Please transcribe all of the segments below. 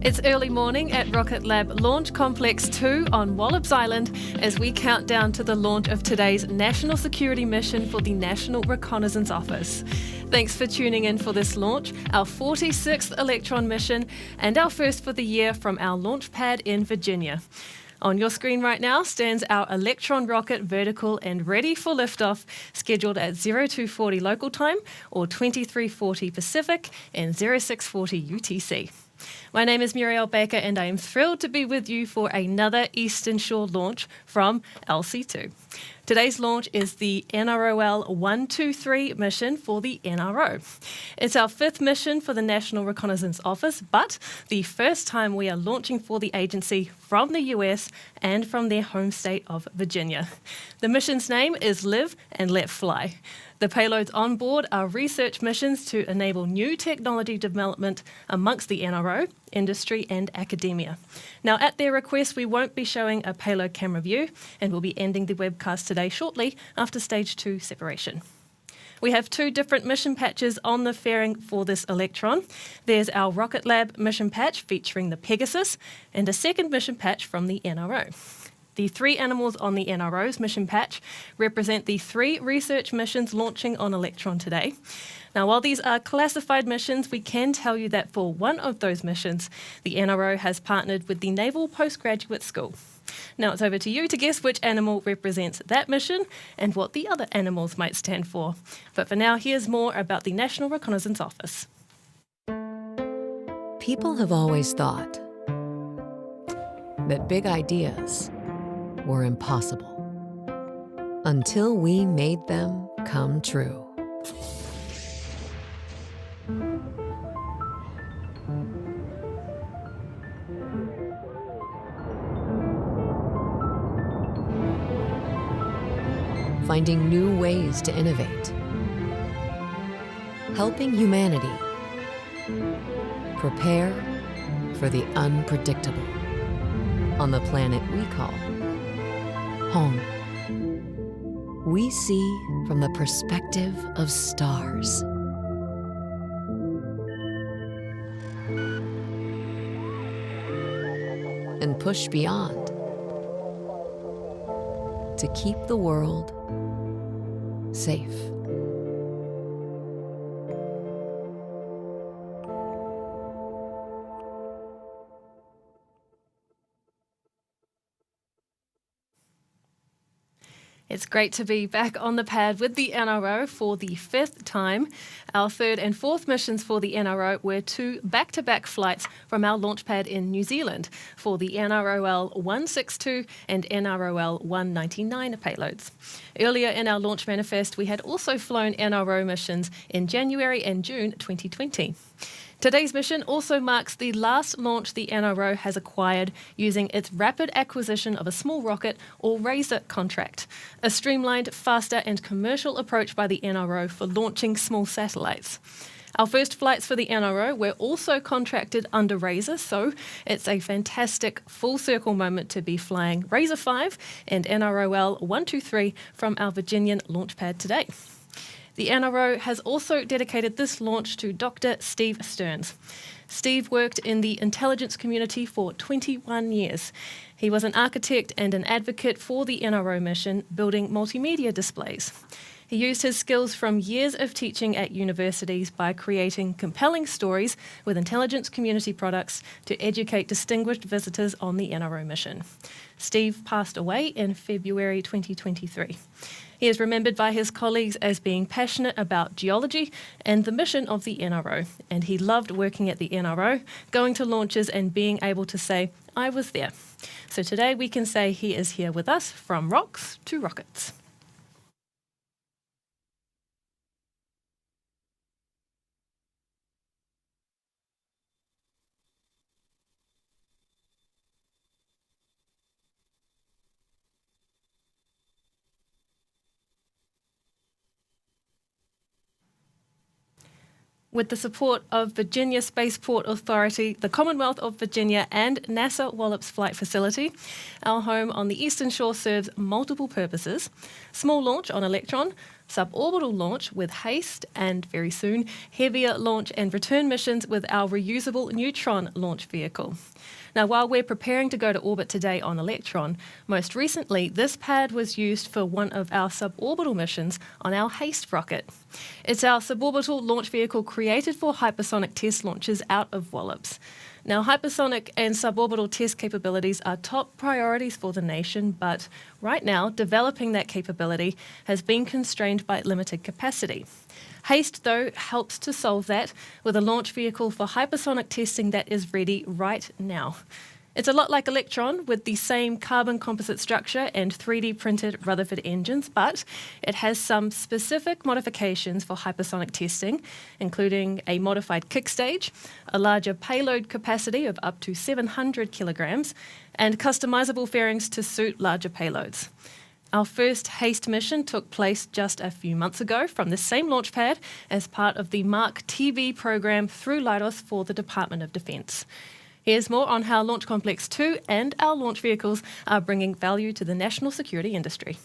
It's early morning at Rocket Lab Launch Complex 2 on Wallops Island as we count down to the launch of today's national security mission for the National Reconnaissance Office. Thanks for tuning in for this launch, our 46th Electron mission and our first for the year from our launch pad in Virginia. On your screen right now stands our Electron rocket vertical and ready for liftoff, scheduled at 0240 local time or 2340 Pacific and 0640 UTC. My name is Muriel Baker and I am thrilled to be with you for another Eastern Shore launch from LC2. Today's launch is the NROL 123 mission for the NRO. It's our fifth mission for the National Reconnaissance Office, but the first time we are launching for the agency from the US and from their home state of Virginia. The mission's name is Live and Let Fly. The payloads on board are research missions to enable new technology development amongst the NRO, industry and academia. Now, at their request, we won't be showing a payload camera view and we'll be ending the webcast today shortly after stage 2 separation. We have two different mission patches on the fairing for this Electron. There's our Rocket Lab mission patch featuring the Pegasus and a second mission patch from the NRO. The three animals on the NRO's mission patch represent the three research missions launching on Electron today. Now, while these are classified missions, we can tell you that for one of those missions, the NRO has partnered with the Naval Postgraduate School. Now it's over to you to guess which animal represents that mission and what the other animals might stand for. But for now, here's more about the National Reconnaissance Office. People have always thought that big ideas were impossible until we made them come true. Finding new ways to innovate, helping humanity prepare for the unpredictable on the planet we call home. We see from the perspective of stars. And push beyond to keep the world safe. It's great to be back on the pad with the NRO for the fifth time. Our third and fourth missions for the NRO were two back-to-back flights from our launch pad in New Zealand for the NROL 162 and NROL 199 payloads. Earlier in our launch manifest, we had also flown NRO missions in January and June 2020. Today's mission also marks the last launch the NRO has acquired using its rapid acquisition of a small rocket or RAZOR contract, a streamlined, faster and commercial approach by the NRO for launching small satellites. Our first flights for the NRO were also contracted under RAZOR, so it's a fantastic full circle moment to be flying RAZOR 5 and NROL 123 from our Virginian launch pad today. The NRO has also dedicated this launch to Dr. Steve Stearns. Steve worked in the intelligence community for 21 years. He was an architect and an advocate for the NRO mission, building multimedia displays. He used his skills from years of teaching at universities by creating compelling stories with intelligence community products to educate distinguished visitors on the NRO mission. Steve passed away in February 2023. He is remembered by his colleagues as being passionate about geology and the mission of the NRO, and he loved working at the NRO, going to launches and being able to say, "I was there." So today we can say he is here with us from rocks to rockets. With the support of Virginia Spaceport Authority, the Commonwealth of Virginia and NASA Wallops Flight Facility, our home on the Eastern Shore serves multiple purposes: small launch on Electron, suborbital launch with HASTE, and very soon, heavier launch and return missions with our reusable Neutron launch vehicle. Now, while we're preparing to go to orbit today on Electron, most recently this pad was used for one of our suborbital missions on our HASTE rocket. It's our suborbital launch vehicle created for hypersonic test launches out of Wallops. Now, hypersonic and suborbital test capabilities are top priorities for the nation, but right now, developing that capability has been constrained by limited capacity. HASTE, though, helps to solve that with a launch vehicle for hypersonic testing that is ready right now. It's a lot like Electron with the same carbon composite structure and 3D printed Rutherford engines, but it has some specific modifications for hypersonic testing, including a modified kick stage, a larger payload capacity of up to 700 kilograms, and customizable fairings to suit larger payloads. Our first HASTE mission took place just a few months ago from the same launch pad as part of the Mark TV program through Leidos for the Department of Defence. Here's more on how Launch Complex 2 and our launch vehicles are bringing value to the national security industry.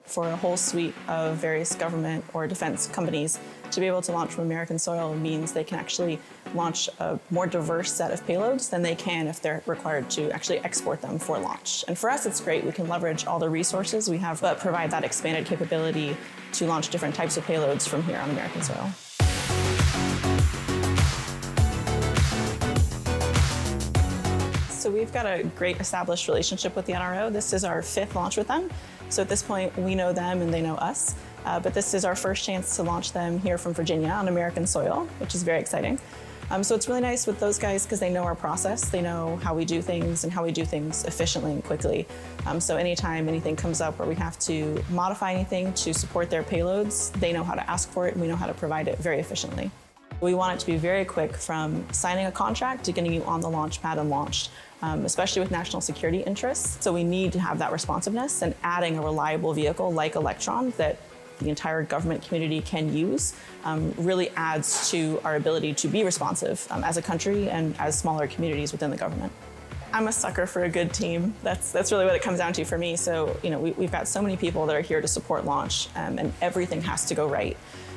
For a whole suite of various government or defense companies to be able to launch from American soil means they can actually launch a more diverse set of payloads than they can if they're required to actually export them for launch. And for us, it's great. We can leverage all the resources we have, but provide that expanded capability to launch different types of payloads from here on American soil. So we've got a great established relationship with the NRO. This is our 5th launch with them. So at this point, we know them and they know us. But this is our first chance to launch them here from Virginia on American soil, which is very exciting. So it's really nice with those guys because they know our process. They know how we do things and how we do things efficiently and quickly. So anytime anything comes up where we have to modify anything to support their payloads, they know how to ask for it and we know how to provide it very efficiently. We want it to be very quick from signing a contract to getting you on the launch pad and launched, especially with national security interests. So we need to have that responsiveness, and adding a reliable vehicle like Electron that the entire government community can use really adds to our ability to be responsive as a country and as smaller communities within the government. I'm a sucker for a good team. That's really what it comes down to for me. So we've got so many people that are here to support launch, and everything has to go right.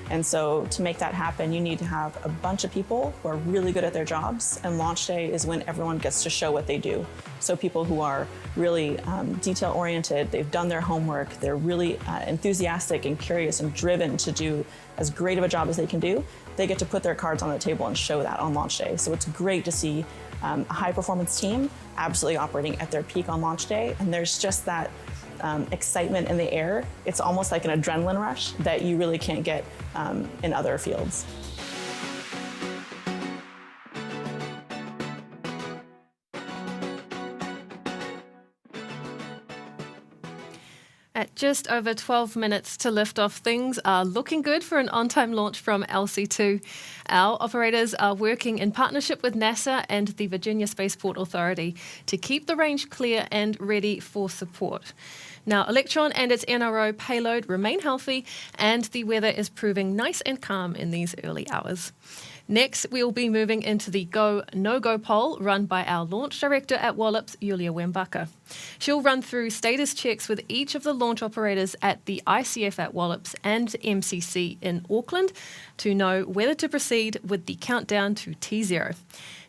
And so to make that happen, you need to have a bunch of people who are really good at their jobs, and launch day is when everyone gets to show what they do. So people who are really detail-oriented, they've done their homework, they're really enthusiastic and curious and driven to do as great of a job as they can do, they get to put their cards on the table and show that on launch day. So it's great to see a high-performance team absolutely operating at their peak on launch day, and there's just that excitement in the air. It's almost like an adrenaline rush that you really can't get in other fields. At just over 12 minutes to lift off, things are looking good for an on-time launch from LC2. Our operators are working in partnership with NASA and the Virginia Spaceport Authority to keep the range clear and ready for support. Now, Electron and its NRO payload remain healthy, and the weather is proving nice and calm in these early hours. Next, we will be moving into the Go, No-Go poll run by our launch director at Wallops, Julia Wembaka. She'll run through status checks with each of the launch operators at the ICF at Wallops and MCC in Auckland to know whether to proceed with the countdown to T0.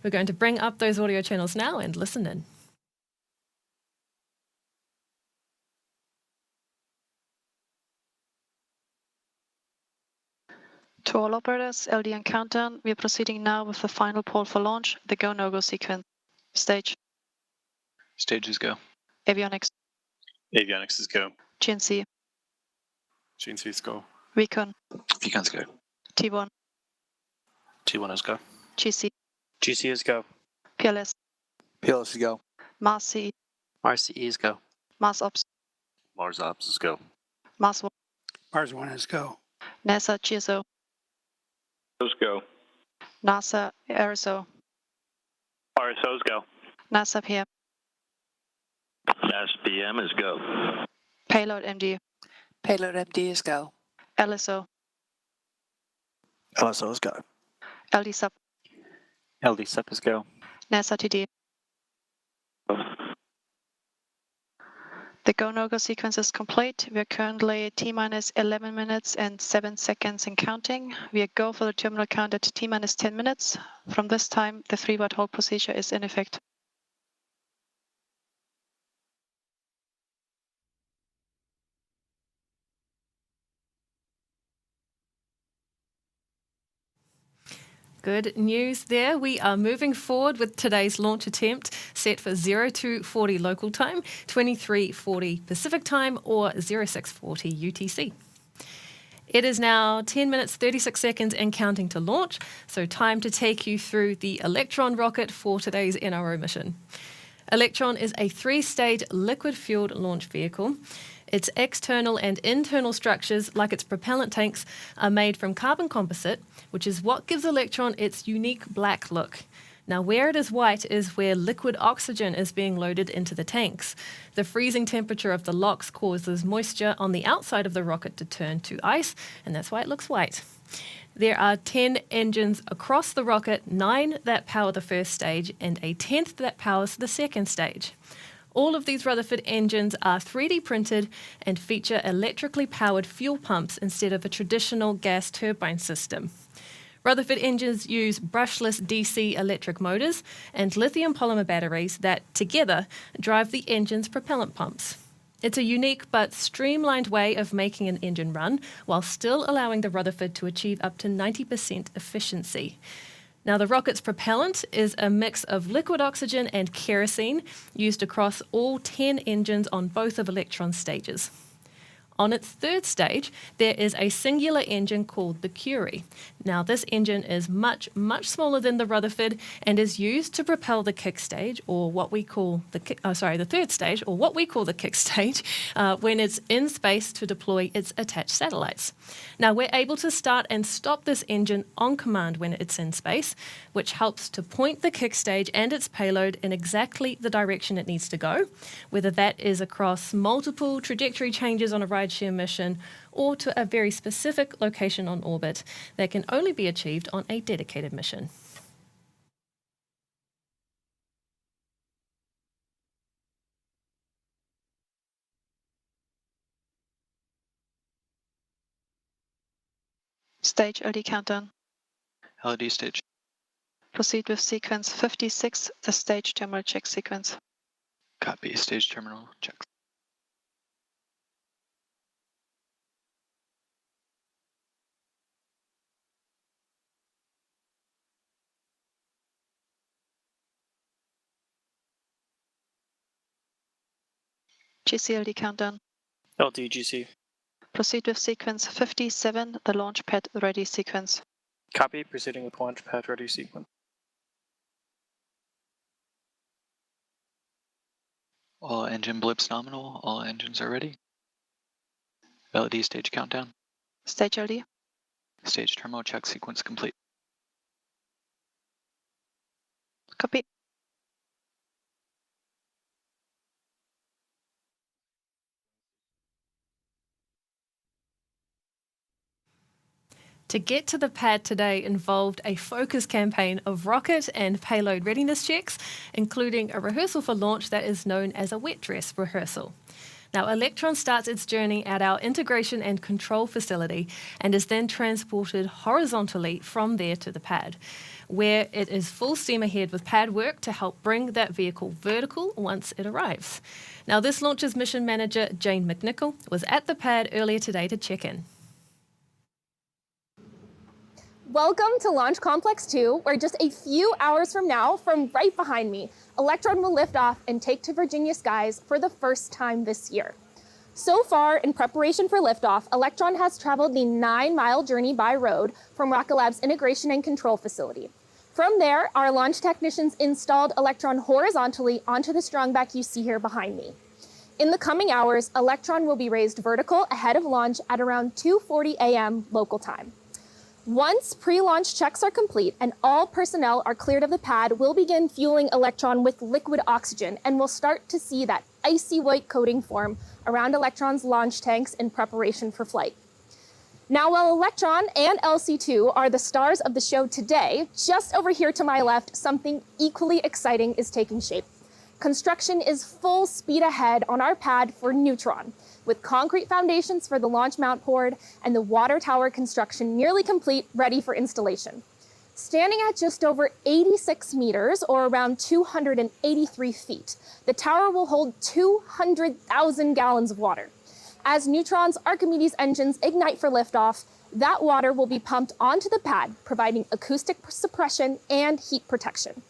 We're going to bring up those audio channels now and listen in. To all operators, LD and countdown, we are proceeding now with the final poll for launch, the Go No Go sequence. Stage. Stages go. Avionics. Avionics is go. GNC. GNC is go. Recon. Recon's go. T1. T1 is go. GC. GC is go. PLS. PLS is go. Mars CE. Mars CE is go. Mars Ops. Mars Ops is go. Mars 1. Mars 1 is go. NASA GSO. Those go. NASA RSO. RSOs go. NASA PM. SPM is go. Payload MD. Payload MD is go. LSO. LSO is go. LD Sub. LD Sub is go. NASA TD. The go-no-go sequence is complete. We are currently T-minus 11 minutes and 7 seconds and counting. We are go for the terminal count at T-minus 10 minutes. From this time, the 3-watt hold procedure is in effect. Good news there. We are moving forward with today's launch attempt set for 0240 local time, 2340 Pacific time, or 0640 UTC. It is now 10 minutes 36 seconds and counting to launch, so time to take you through the Electron rocket for today's NRO mission. Electron is a 3-stage liquid-fueled launch vehicle. Its external and internal structures, like its propellant tanks, are made from carbon composite, which is what gives Electron its unique black look. Now, where it is white is where liquid oxygen is being loaded into the tanks. The freezing temperature of the LOX causes moisture on the outside of the rocket to turn to ice, and that's why it looks white. There are 10 engines across the rocket, 9 that power the first stage, and a 10th that powers the second stage. All of these Rutherford engines are 3D printed and feature electrically powered fuel pumps instead of a traditional gas turbine system. Rutherford engines use brushless DC electric motors and lithium polymer batteries that, together, drive the engine's propellant pumps. It's a unique but streamlined way of making an engine run while still allowing the Rutherford to achieve up to 90% efficiency. Now, the rocket's propellant is a mix of liquid oxygen and kerosene used across all 10 engines on both of Electron's stages. On its third stage, there is a singular engine called the Curie. Now, this engine is much, much smaller than the Rutherford and is used to propel the kick stage, or what we call the third stage, or what we call the kick stage, when it's in space to deploy its attached satellites. Now, we're able to start and stop this engine on command when it's in space, which helps to point the kick stage and its payload in exactly the direction it needs to go, whether that is across multiple trajectory changes on a rideshare mission or to a very specific location on orbit that can only be achieved on a dedicated mission. Stage LD countdown. LED stage. Proceed with sequence 56, the stage terminal check sequence. Copy. Stage terminal check. GCLD countdown. LDGC. Proceed with sequence 57, the launch pad ready sequence. Copy. Proceeding with launch pad ready sequence. All engine blips nominal. All engines are ready. LED stage countdown. Stage LD. Stage terminal check sequence complete. Copy. To get to the pad today involved a focus campaign of rocket and payload readiness checks, including a rehearsal for launch that is known as a wet dress rehearsal. Now, Electron starts its journey at our integration and control facility and is then transported horizontally from there to the pad, where it is full steam ahead with pad work to help bring that vehicle vertical once it arrives. Now, this launch's mission manager, Jane McNichol, was at the pad earlier today to check in. Welcome to Launch Complex 2, where just a few hours from now, from right behind me, Electron will lift off and take to Virginia skies for the first time this year. So far, in preparation for liftoff, Electron has traveled the 9-mile journey by road from Rocket Lab's integration and control facility. From there, our launch technicians installed Electron horizontally onto the strongback you see here behind me. In the coming hours, Electron will be raised vertical ahead of launch at around 2:40 a.m. local time. Once pre-launch checks are complete and all personnel are cleared of the pad, we'll begin fueling Electron with liquid oxygen, and we'll start to see that icy white coating form around Electron's launch tanks in preparation for flight. Now, while Electron and LC2 are the stars of the show today, just over here to my left, something equally exciting is taking shape. construction is full speed ahead on our pad for Neutron, with concrete foundations for the launch mount board and the water tower construction nearly complete, ready for installation. Standing at just over 86 meters, or around 283 feet, the tower will hold 200,000 gallons of water. As Neutron's Archimedes engines ignite for liftoff, that water will be pumped onto the pad, providing acoustic suppression and heat protection.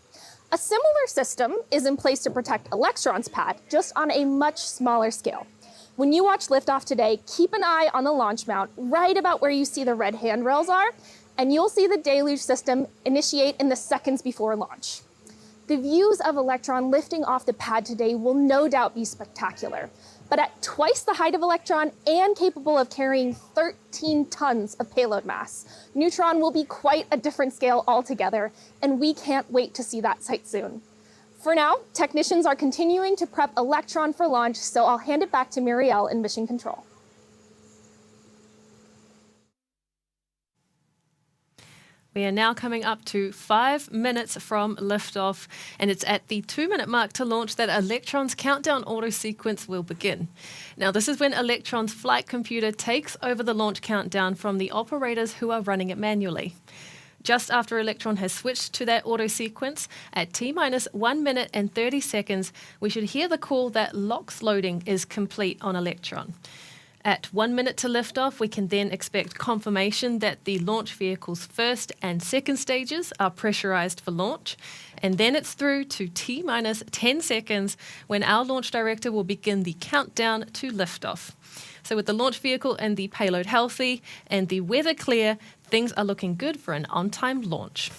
A similar system is in place to protect Electron's pad, just on a much smaller scale. When you watch liftoff today, keep an eye on the launch mount right about where you see the red handrails are, and you'll see the deluge system initiate in the seconds before launch. The views of Electron lifting off the pad today will no doubt be spectacular, but at twice the height of Electron and capable of carrying 13 tons of payload mass, Neutron will be quite a different scale altogether, and we can't wait to see that sight soon. For now, technicians are continuing to prep Electron for launch, so I'll hand it back to Muriel in Mission Control. We are now coming up to 5 minutes from liftoff, and it's at the 2-minute mark to launch that Electron's countdown auto sequence will begin. Now, this is when Electron's flight computer takes over the launch countdown from the operators who are running it manually. Just after Electron has switched to that auto sequence, at T-minus 1 minute and 30 seconds, we should hear the call that LOX loading is complete on Electron. At 1 minute to liftoff, we can then expect confirmation that the launch vehicle's first and second stages are pressurized for launch. And then it's through to T-minus 10 seconds when our launch director will begin the countdown to liftoff. So with the launch vehicle and the payload healthy and the weather clear, things are looking good for an on-time launch.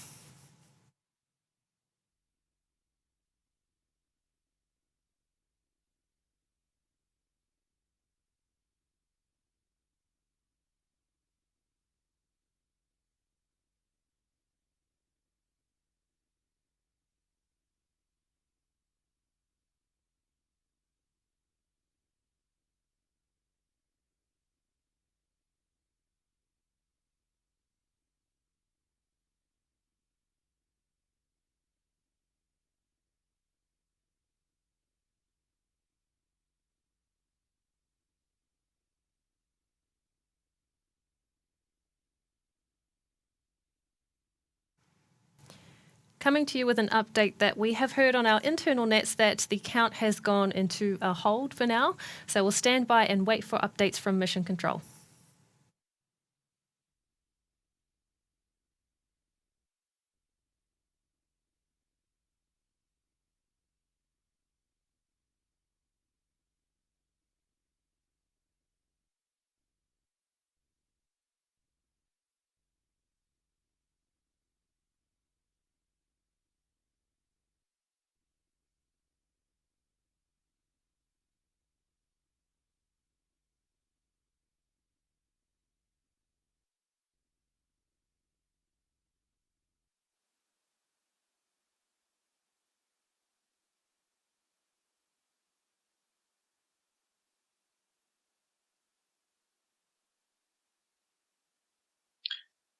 Coming to you with an update that we have heard on our internal nets that the count has gone into a hold for now. So we'll stand by and wait for updates from Mission Control.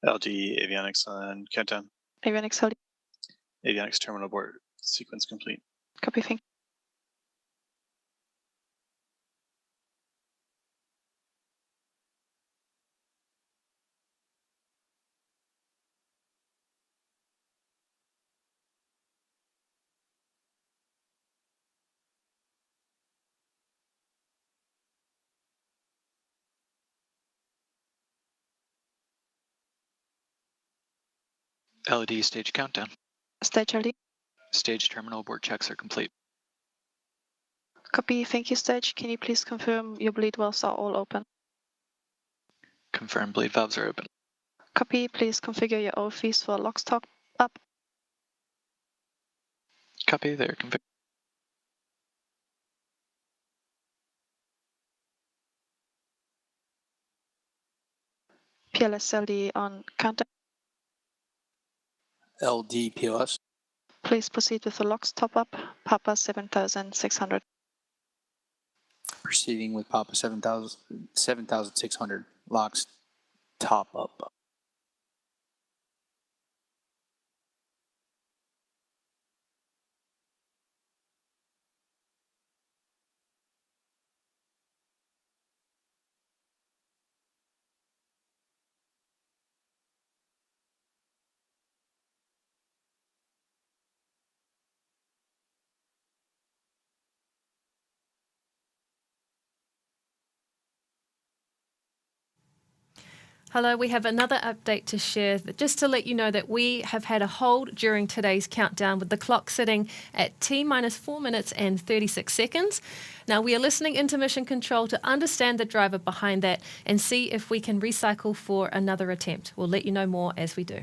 LD avionics on countdown. Avionics LD. Avionics terminal board sequence complete. Copy, thank LED stage countdown. Stage LD. Stage terminal board checks are complete. Copy, thank you, Stage. Can you please confirm your bleed valves are all open? Confirm bleed valves are open. Copy, please configure your OFVs for LOX top up. Copy, they're configured. PLS LD on countdown. LD PLS. Please proceed with the LOX top up, Papa 7600. Proceeding with Papa 7,600. Locks top up. Hello, we have another update to share, just to let you know that we have had a hold during today's countdown with the clock sitting at T minus 4 minutes and 36 seconds. Now, we are listening into mission control to understand the driver behind that and see if we can recycle for another attempt. We'll let you know more as we do.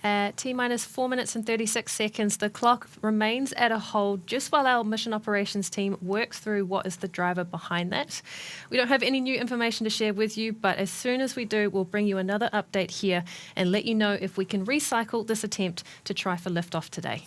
At T minus 4 minutes and 36 seconds, the clock remains at a hold just while our mission operations team works through what is the driver behind that. We don't have any new information to share with you, but as soon as we do, we'll bring you another update here and let you know if we can recycle this attempt to try for liftoff today.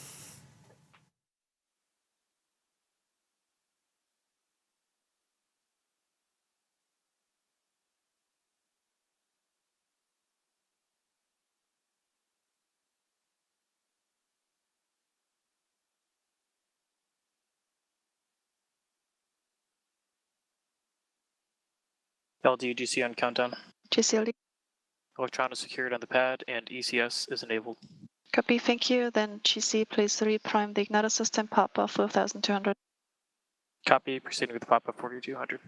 LDGC on countdown. GCLD. Electron is secured on the pad and ECS is enabled. Copy, thank you. Then GC, please reprime the igniter system, Papa 4200. Copy, proceeding with the Papa 4200.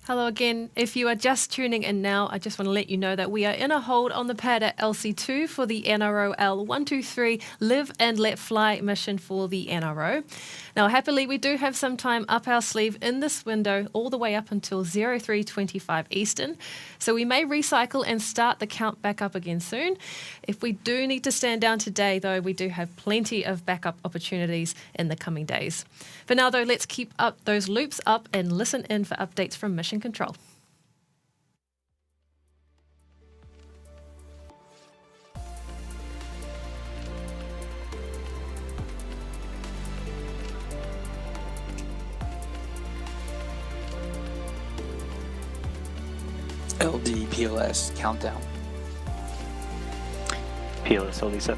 Hello again. If you are just tuning in now, I just want to let you know that we are in a hold on the pad at LC2 for the NRO L123 Live and Let Fly mission for the NRO. Now, happily, we do have some time up our sleeve in this window all the way up until 03:25 Eastern. So we may recycle and start the count back up again soon. If we do need to stand down today, though, we do have plenty of backup opportunities in the coming days. For now, though, let's keep up those loops up and listen in for updates from Mission Control. LD PLS countdown. PLS Elisa.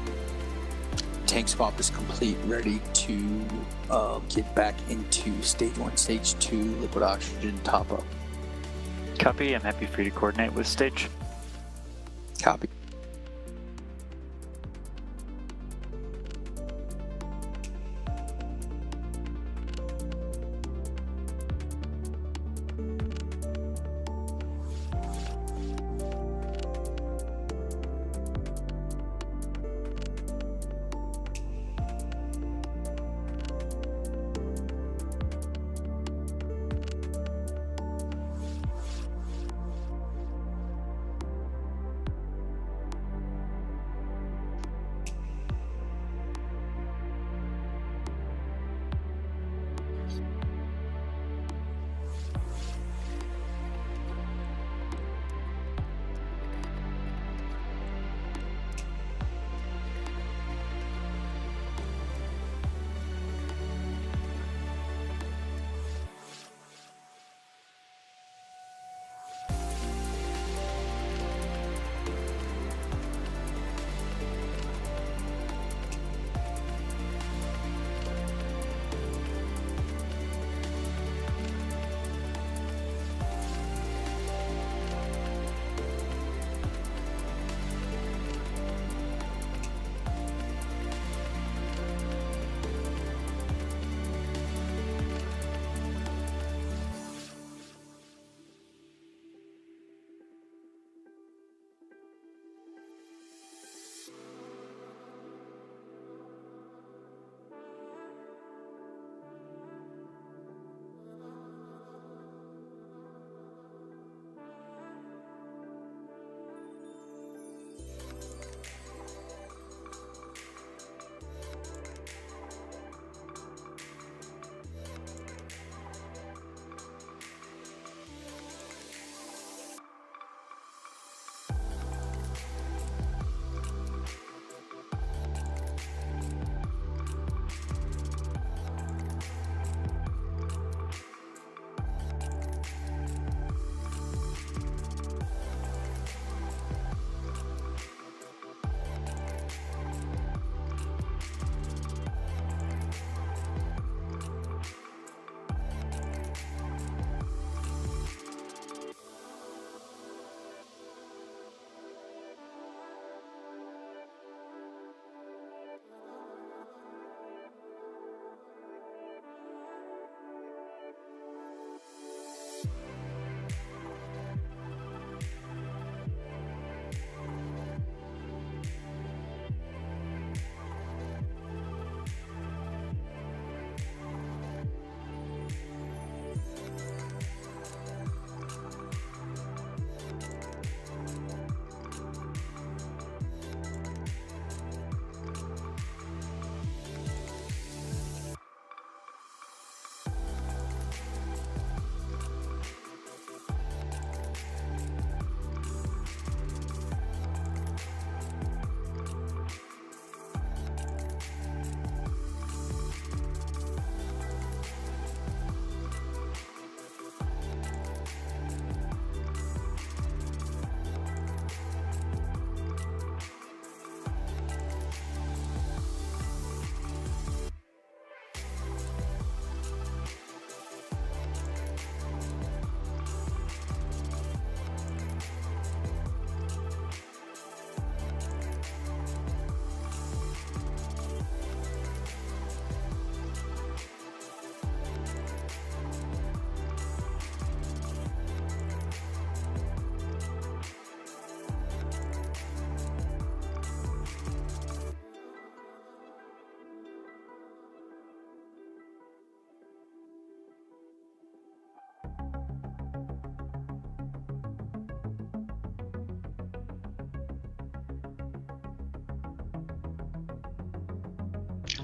Tank swap is complete, ready to get back into stage 1, stage 2 liquid oxygen top up. Copy. I'm happy for you to coordinate with stage. Copy.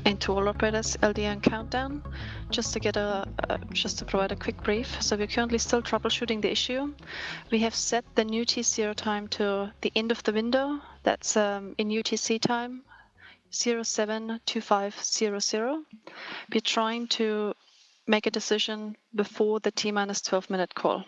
And to all operators, LDN countdown. Just to provide a quick brief. So we're currently still troubleshooting the issue. We have set the new T0 time to the end of the window. That's in UTC time 072500. We're trying to make a decision before the T-minus 12-minute call.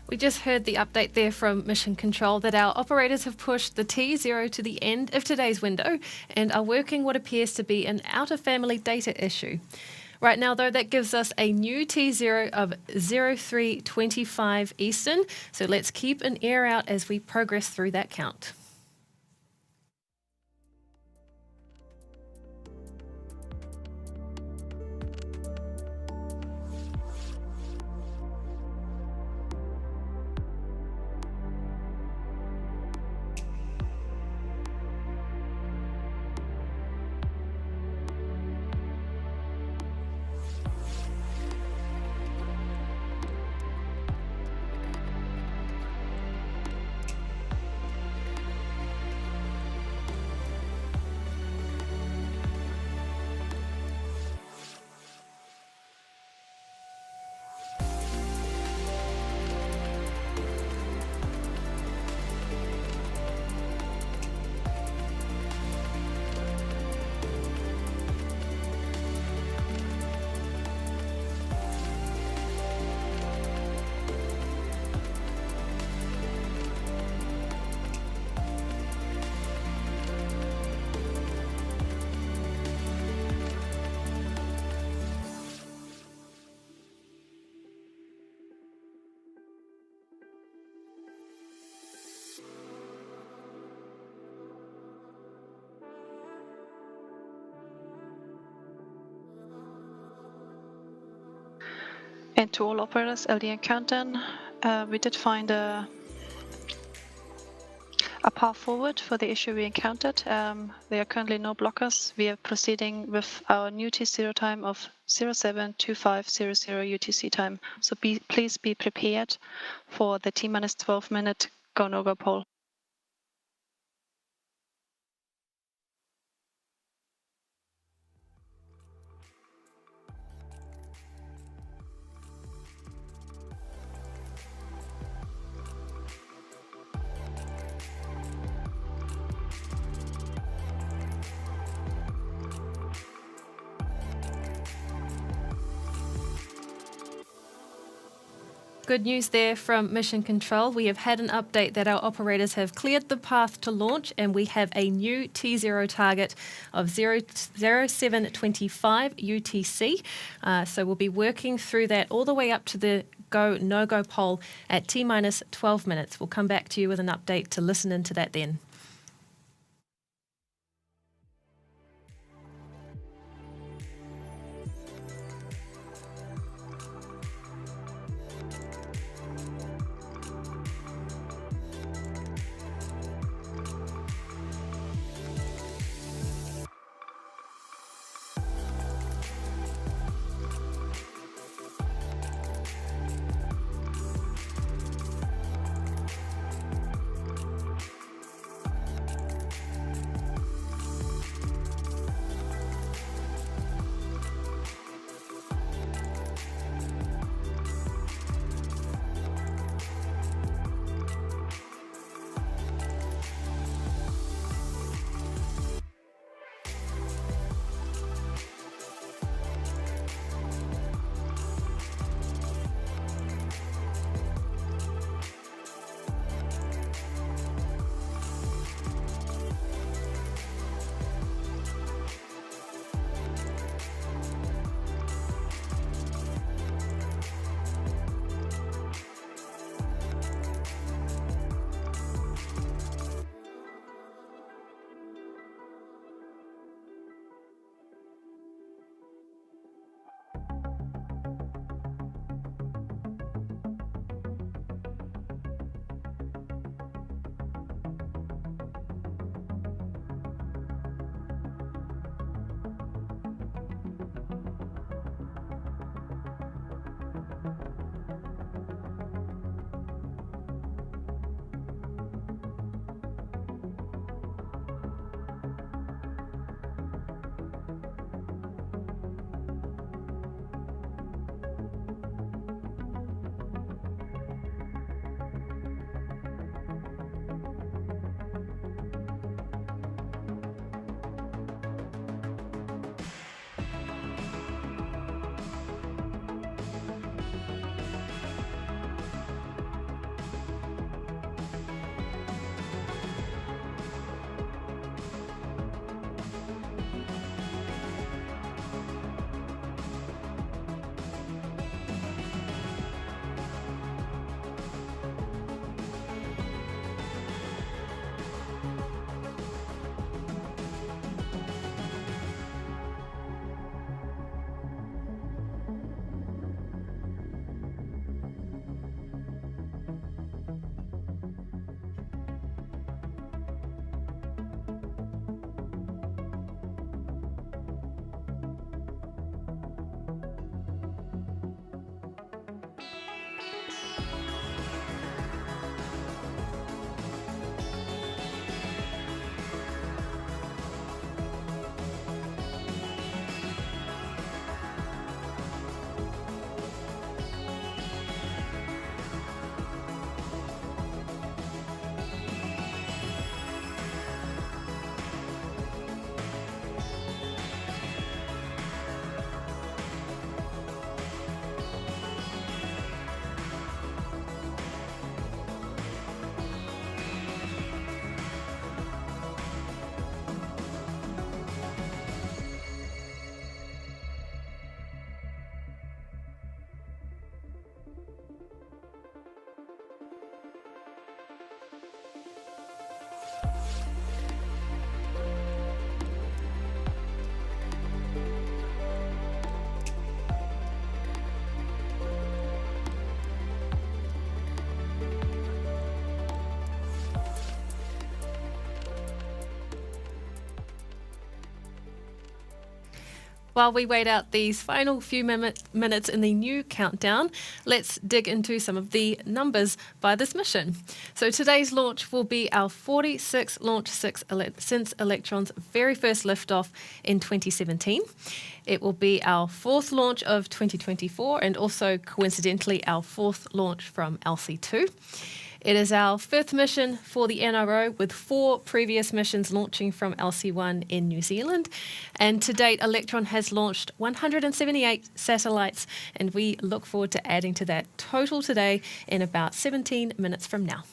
We just heard the update there from Mission Control that our operators have pushed the T0 to the end of today's window and are working what appears to be an out-of-family data issue. Right now, though, that gives us a new T0 of 0325 Eastern, so let's keep an ear out as we progress through that count. And to all operators, LDN countdown. We did find a a path forward for the issue we encountered. There are currently no blockers. We are proceeding with our new T0 time of 072500 UTC time. So please be prepared for the T-minus 12-minute go-no-go poll. Good news there from Mission Control. We have had an update that our operators have cleared the path to launch, and we have a new T0 target of 0725 UTC. So we'll be working through that all the way up to the go-no-go poll at T-minus 12 minutes. We'll come back to you with an update to listen into that then. While we wait out these final few minutes in the new countdown, let's dig into some of the numbers by this mission. So today's launch will be our 46th launch since Electron's very first liftoff in 2017. It will be our 4th launch of 2024 and also coincidentally our 4th launch from LC2. It is our 5th mission for the NRO, with 4 previous missions launching from LC1 in New Zealand. And to date, Electron has launched 178 satellites, and we look forward to adding to that total today in about 17 minutes from now.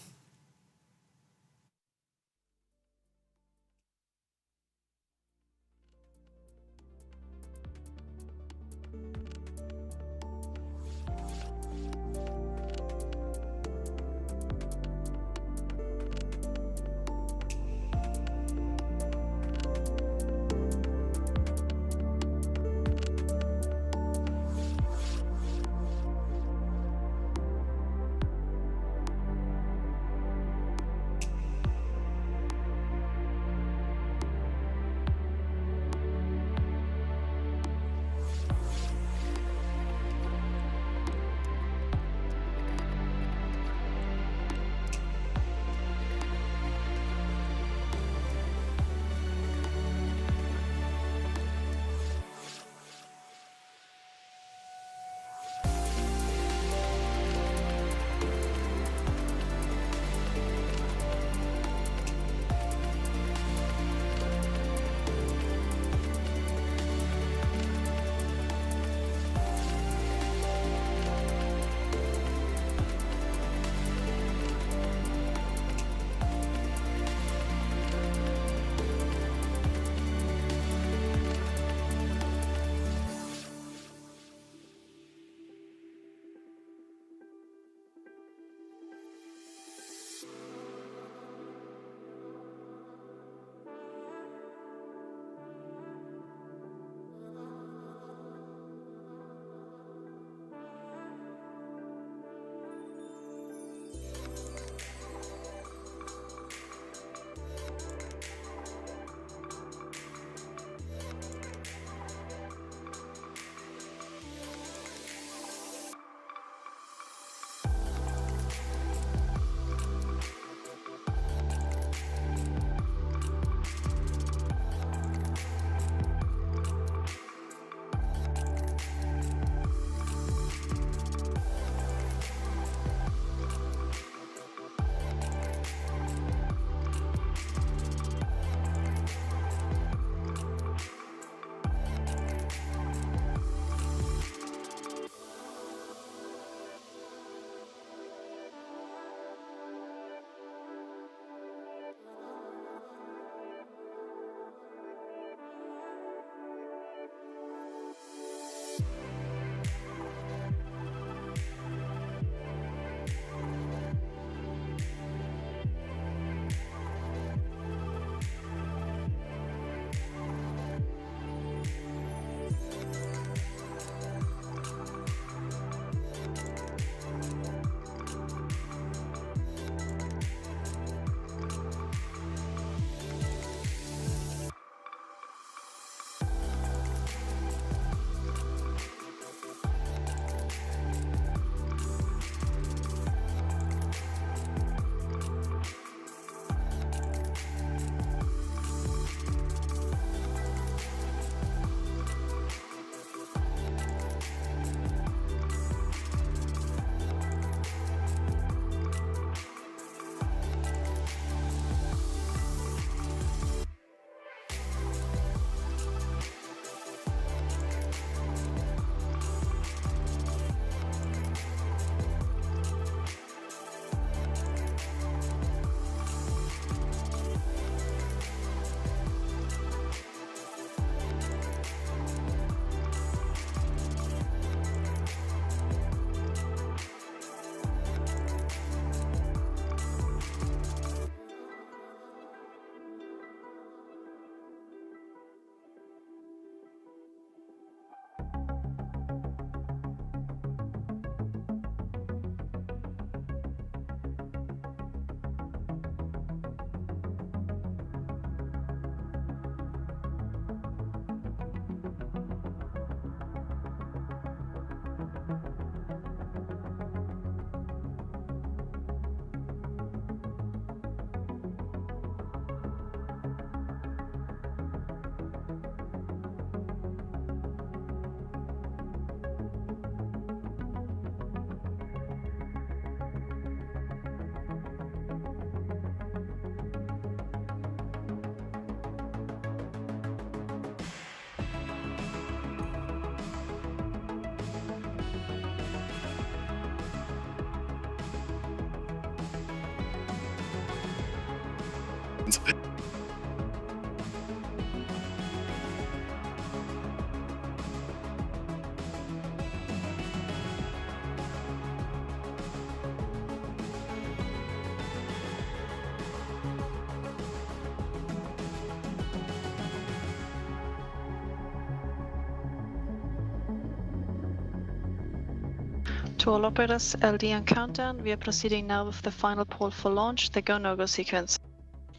To all operators, LD on countdown. We are proceeding now with the final poll for launch, the go no go sequence.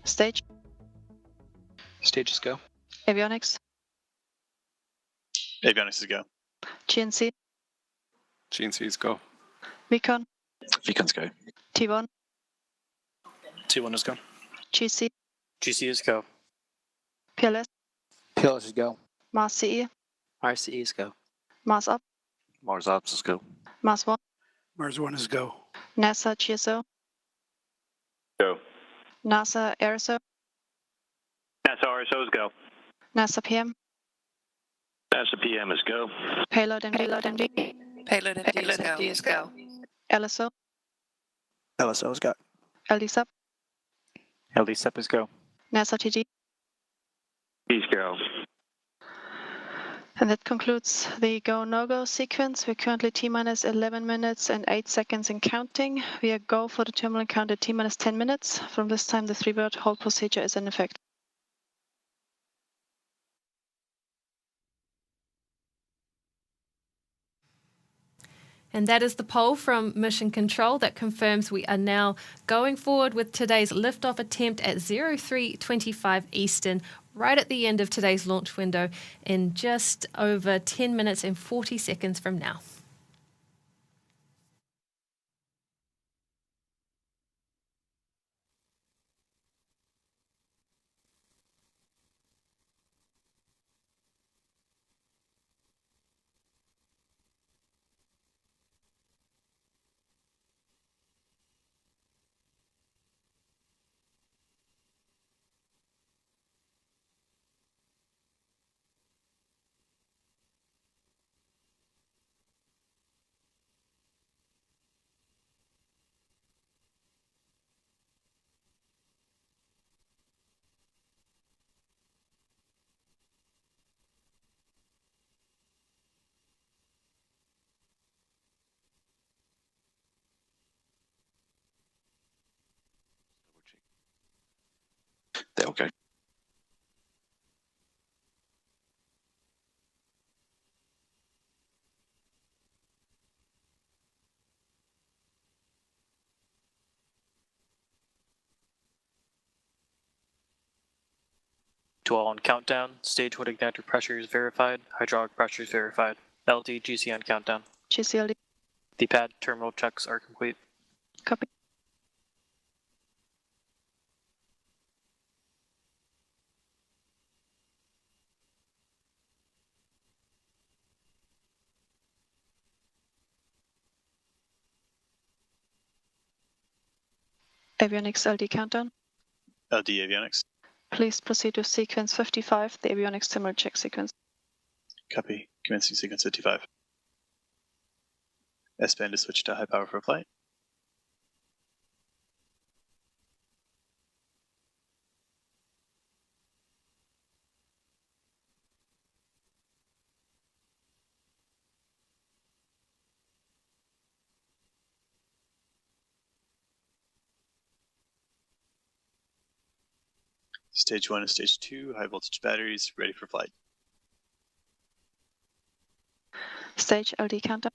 Stage, Stages go. avionics, Avionics is go. GNC, GNCs go. Recon, Beacons go. T1, T1 is go. GC, GC is go. PLS, PLS is go. Mars CE, RCEs go. Mars Up, Mars Ops is go. Mars 1, Mars 1 is go. NASA GSO, Go. NASA AirSO, NASA RSOs go. NASA PM, NASA PM is go. Payload MD, Payload MD is go. LSO, LSO is go. LD Sub, LD SEP is go. NASA TG. Please go. And that concludes the go no go sequence. We're currently T-minus 11 minutes and 8 seconds and counting. We are go for the terminal count at T-minus 10 minutes. From this time, the 3-word hold procedure is in effect. And that is the poll from Mission Control that confirms we are now going forward with today's liftoff attempt at 03:25 Eastern, right at the end of today's launch window in just over 10 minutes and 40 seconds from now. They're okay. To all on countdown, stage hood igniter pressure is verified, hydraulic pressure is verified. LD GC on countdown. GCLD, The pad terminal checks are complete. copy. Avionics LD countdown. LD avionics. Please proceed with sequence 55, the avionics terminal check sequence. Copy. Commencing sequence 55. S-band is switched to high power for flight. Stage 1 and Stage 2, high voltage batteries, ready for flight. Stage LD countdown.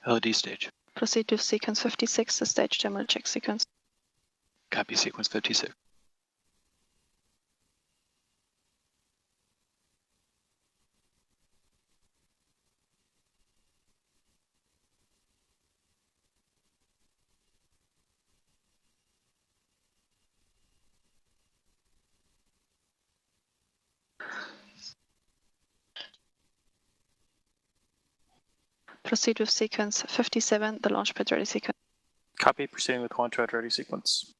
LD stage. Proceed with sequence 56, the stage terminal check sequence. Copy sequence 56. Proceed with sequence 57, the launch pad ready sequence. Copy, proceeding with launch pad ready sequence.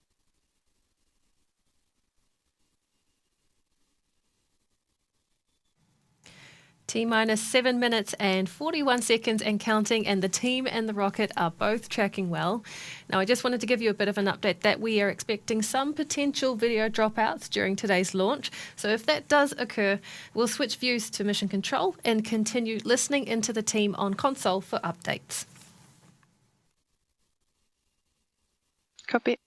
T-minus 7 minutes and 41 seconds and counting, and the team and the rocket are both tracking well. Now, I just wanted to give you a bit of an update that we are expecting some potential video dropouts during today's launch. So if that does occur, we'll switch views to mission control and continue listening into the team on console for updates. Copy.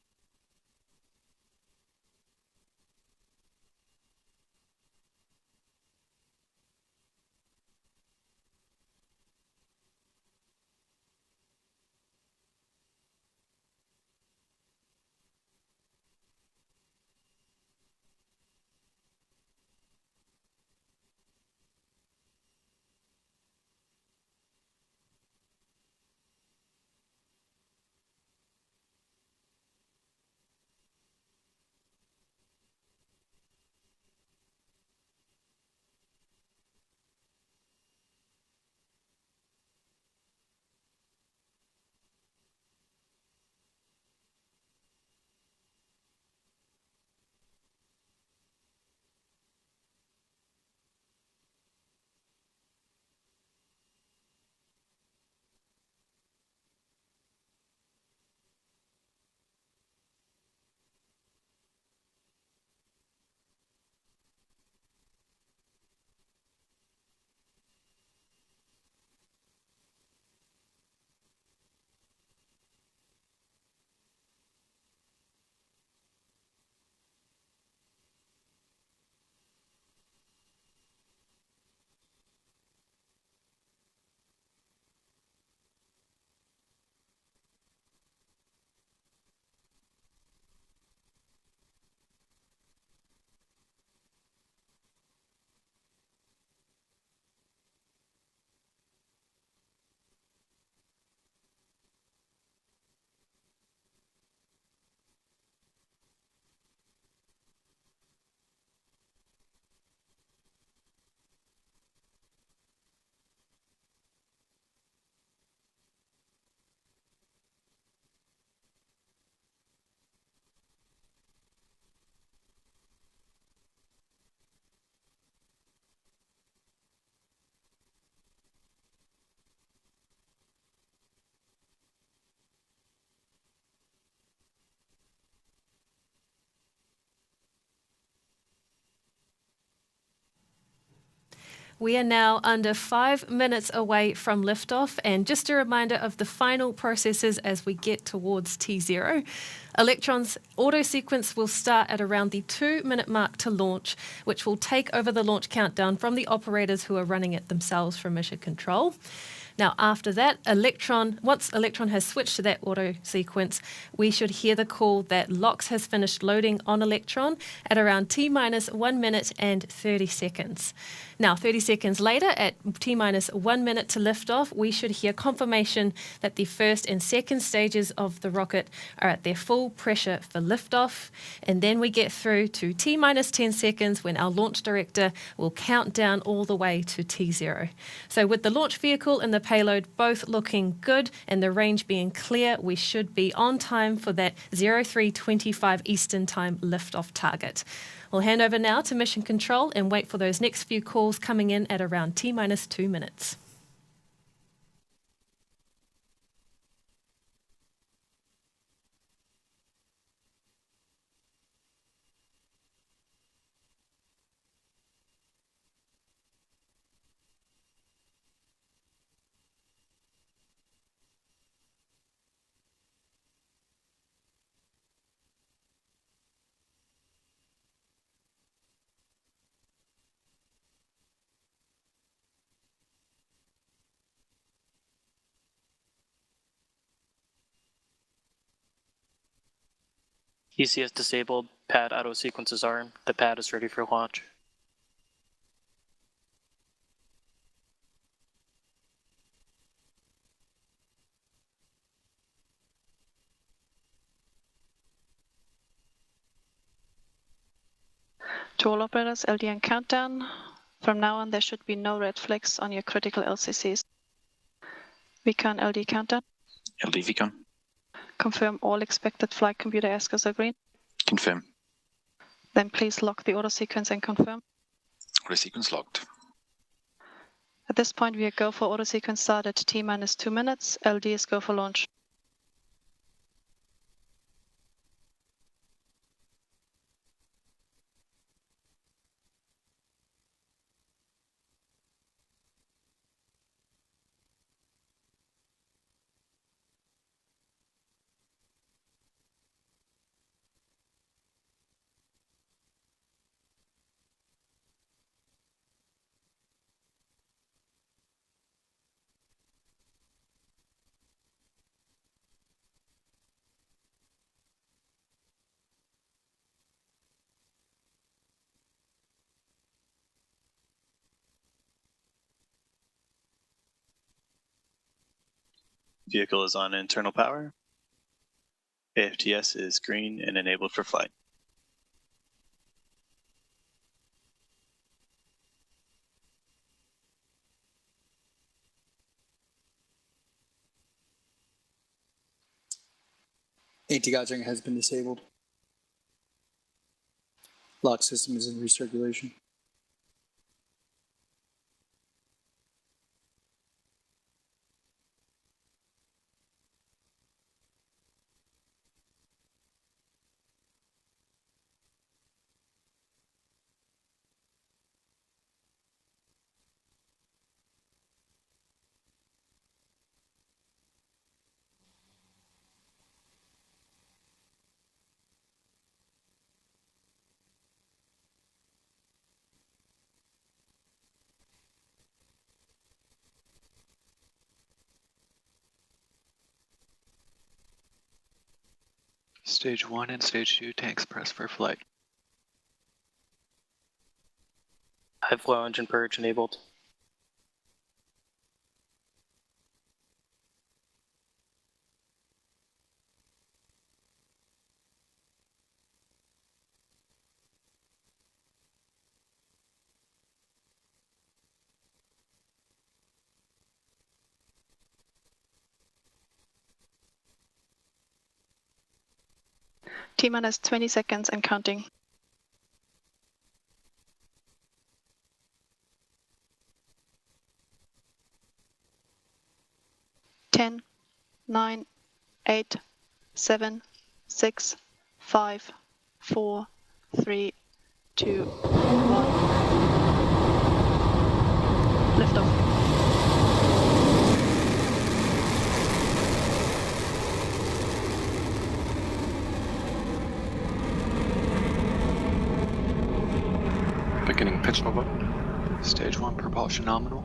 We are now under 5 minutes away from liftoff, and just a reminder of the final processes as we get towards T0. Electron's auto sequence will start at around the 2-minute mark to launch, which will take over the launch countdown from the operators who are running it themselves from mission control. Now, after that, once Electron has switched to that auto sequence, we should hear the call that LOX has finished loading on Electron at around T-minus 1 minute and 30 seconds. Now, 30 seconds later, at T-minus 1 minute to liftoff, we should hear confirmation that the first and second stages of the rocket are at their full pressure for liftoff. And then we get through to T-minus 10 seconds when our launch director will count down all the way to T0. So with the launch vehicle and the payload both looking good and the range being clear, we should be on time for that 03:25 Eastern Time liftoff target. We'll hand over now to Mission Control and wait for those next few calls coming in at around T-minus 2 minutes. ECS disabled, pad auto sequences armed. The pad is ready for launch. To all operators, LDN countdown. From now on, there should be no red flags on your critical LCCs. VCON LD countdown. LD VCON. Confirm all expected flight computer ASCIIs are green. Confirm. Then please lock the auto sequence and confirm. Auto sequence locked. At this point, we are go for auto sequence start at T-minus 2 minutes. LD is go for launch. Vehicle is on internal power. AFTS is green and enabled for flight. Anti-gauging has been disabled. Lock system is in recirculation. Stage 1 and Stage 2 tanks press for flight. High flow engine purge enabled. T-minus 20 seconds and counting. 10, 9, 8, 7, 6, 5, 4, 3, 2, 1. Liftoff. Beginning pitch level. Stage 1 propulsion nominal.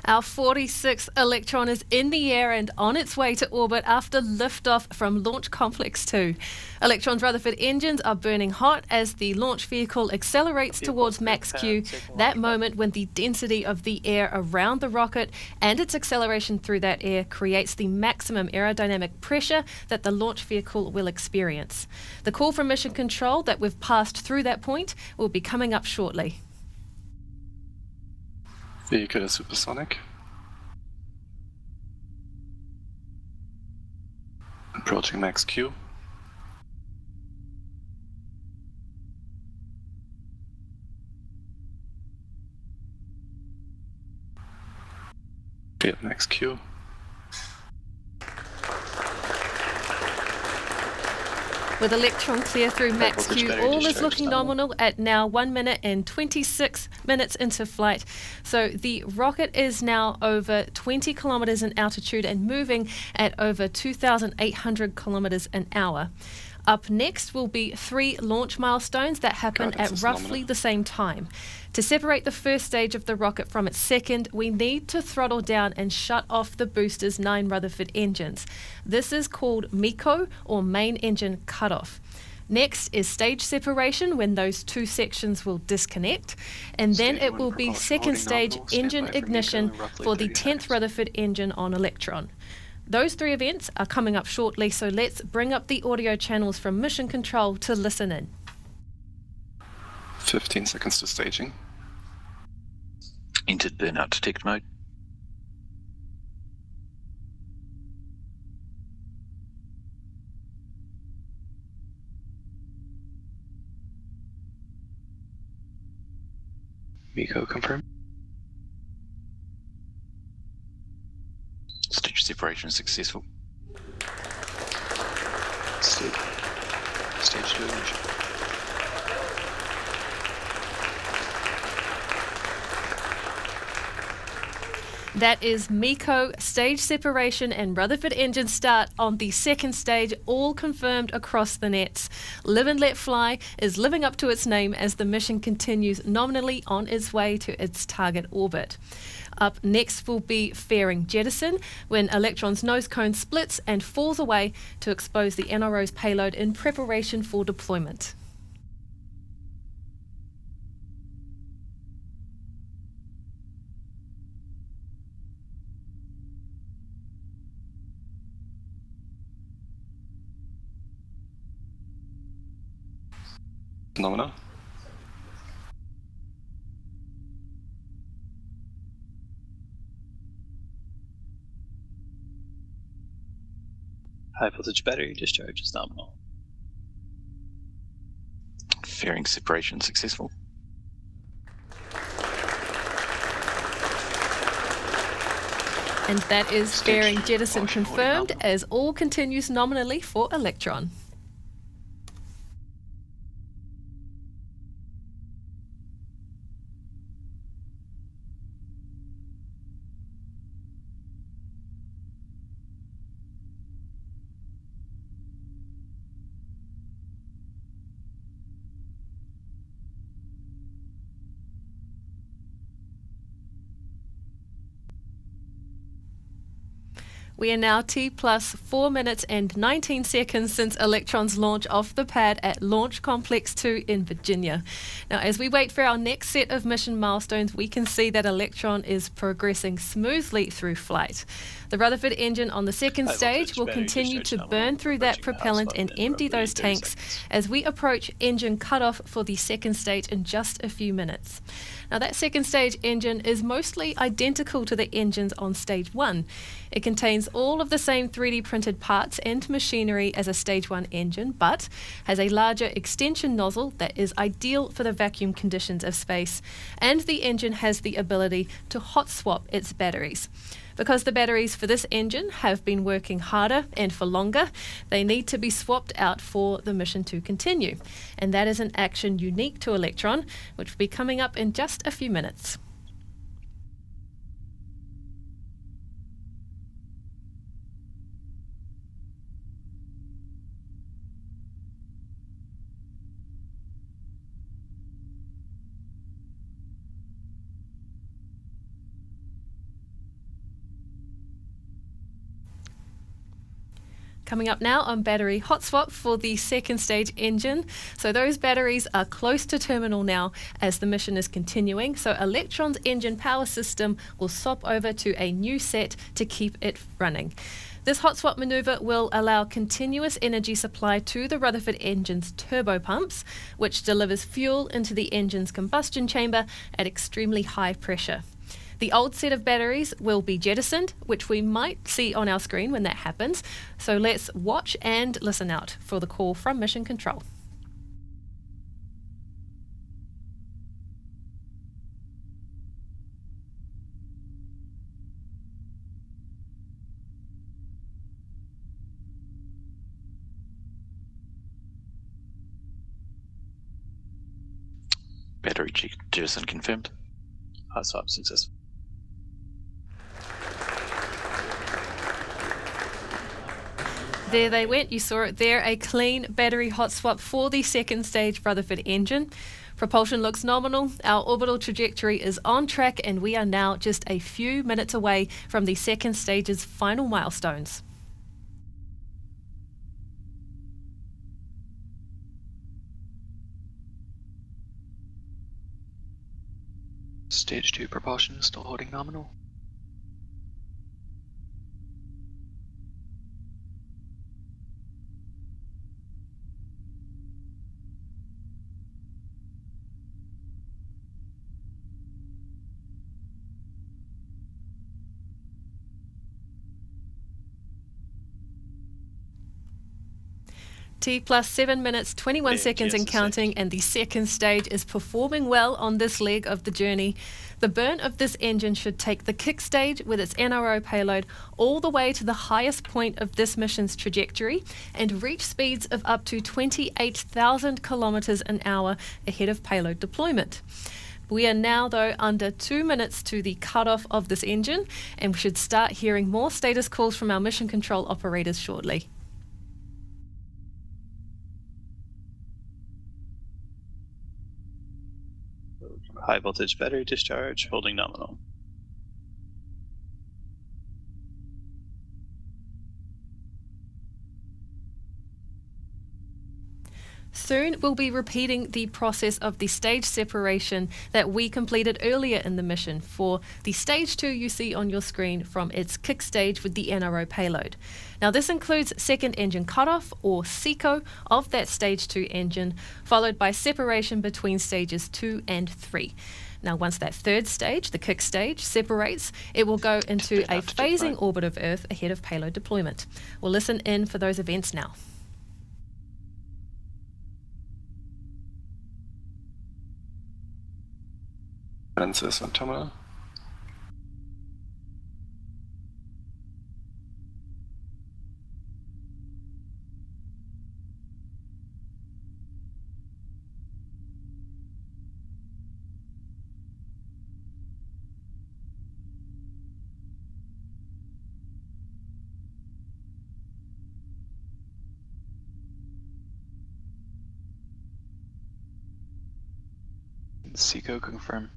Our 46th Electron is in the air and on its way to orbit after liftoff from Launch Complex 2. Electron's Rutherford engines are burning hot as the launch vehicle accelerates towards max Q, that moment when the density of the air around the rocket and its acceleration through that air creates the maximum aerodynamic pressure that the launch vehicle will experience. The call from Mission Control that we've passed through that point will be coming up shortly. Vehicle is supersonic. Approaching max Q. At max Q. With Electron clear through max Q, all is looking nominal at now 1 minute and 26 minutes into flight. So the rocket is now over 20 kilometers in altitude and moving at over 2,800 kilometers an hour. Up next will be 3 launch milestones that happen at roughly the same time. To separate the first stage of the rocket from its second, we need to throttle down and shut off the booster's 9 Rutherford engines. This is called MECO, or main engine cutoff. Next is stage separation, when those 2 sections will disconnect, and then it will be second stage engine ignition for the 10th Rutherford engine on Electron. Those 3 events are coming up shortly, so let's bring up the audio channels from Mission Control to listen in. 15 seconds to staging. Entered burnout detect mode. MECO confirmed. Stage separation successful. Stage 2 ignition. That is MECO, stage separation and Rutherford engine start on the second stage, all confirmed across the nets. Live and Let Fly is living up to its name as the mission continues nominally on its way to its target orbit. Up next will be fairing jettison, when Electron's nose cone splits and falls away to expose the NRO's payload in preparation for deployment. Phenomena. High voltage battery discharge is nominal. Fairing separation successful. And that is Stage fairing jettison propulsion holding confirmed nominal. as all continues nominally for Electron. We are now T plus 4 minutes and 19 seconds since Electron's launch off the pad at Launch Complex 2 in Virginia. Now, as we wait for our next set of mission milestones, we can see that Electron is progressing smoothly through flight. The Rutherford engine on the second High stage voltage will battery continue discharge to nominal, burn through that approaching the propellant hotspot and in empty roughly those 30 tanks seconds. as we approach engine cutoff for the second stage in just a few minutes. Now, that second stage engine is mostly identical to the engines on stage 1. It contains all of the same 3D printed parts and machinery as a stage 1 engine, but has a larger extension nozzle that is ideal for the vacuum conditions of space, and the engine has the ability to hot swap its batteries. Because the batteries for this engine have been working harder and for longer, they need to be swapped out for the mission to continue. And that is an action unique to Electron, which will be coming up in just a few minutes. Coming up now on battery hot swap for the second stage engine. So those batteries are close to terminal now as the mission is continuing. So Electron's engine power system will swap over to a new set to keep it running. This hot swap maneuver will allow continuous energy supply to the Rutherford engine's turbopumps, which delivers fuel into the engine's combustion chamber at extremely high pressure. The old set of batteries will be jettisoned, which we might see on our screen when that happens. So let's watch and listen out for the call from Mission Control. Battery jettison confirmed. Hot swap successful. There they went, you saw it there, a clean battery hot swap for the second stage Rutherford engine. Propulsion looks nominal, our orbital trajectory is on track, and we are now just a few minutes away from the second stage's final milestones. Stage 2 propulsion is still holding nominal. T plus 7 minutes, 21 seconds and counting, and the second stage is performing well on this leg of the journey. The burn of this engine should take the kick stage with its NRO payload all the way to the highest point of this mission's trajectory and reach speeds of up to 28,000 kilometers an hour ahead of payload deployment. We are now, though, under 2 minutes to the cutoff of this engine, and we should start hearing more status calls from our mission control operators shortly. High voltage battery discharge, holding nominal. Soon we'll be repeating the process of the stage separation that we completed earlier in the mission for the stage 2 you see on your screen from its kick stage with the NRO payload. Now this includes second engine cutoff, or SECO, of that stage 2 engine, followed by separation between stages 2 and 3. Now once that third stage, the kick stage, separates, it will go into a phasing orbit of Earth ahead of payload deployment. We'll listen in for those events now. Francis und Tamara. SECO confirm.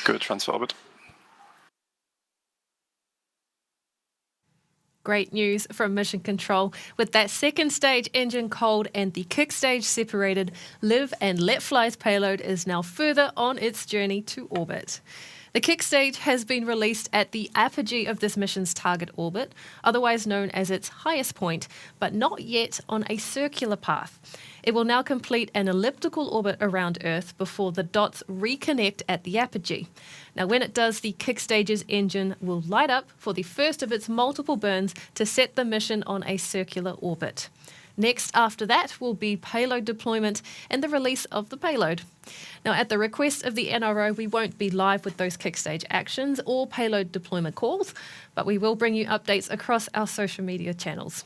Good, transfer orbit. Great news from Mission Control. With that second stage engine cold and the kick stage separated, Live and Let Fly's payload is now further on its journey to orbit. The kick stage has been released at the apogee of this mission's target orbit, otherwise known as its highest point, but not yet on a circular path. It will now complete an elliptical orbit around Earth before the dots reconnect at the apogee. Now when it does, the kick stage's engine will light up for the first of its multiple burns to set the mission on a circular orbit. Next after that will be payload deployment and the release of the payload. Now at the request of the NRO, we won't be live with those kick stage actions or payload deployment calls, but we will bring you updates across our social media channels.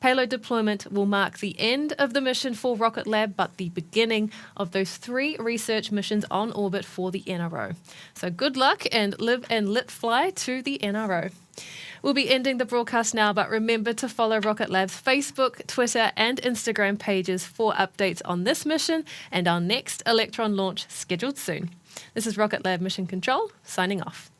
Payload deployment will mark the end of the mission for Rocket Lab, but the beginning of those 3 research missions on orbit for the NRO. So good luck and live and let fly to the NRO. We'll be ending the broadcast now, but remember to follow Rocket Lab's Facebook, Twitter and Instagram pages for updates on this mission and our next Electron launch scheduled soon. This is Rocket Lab Mission Control, signing off.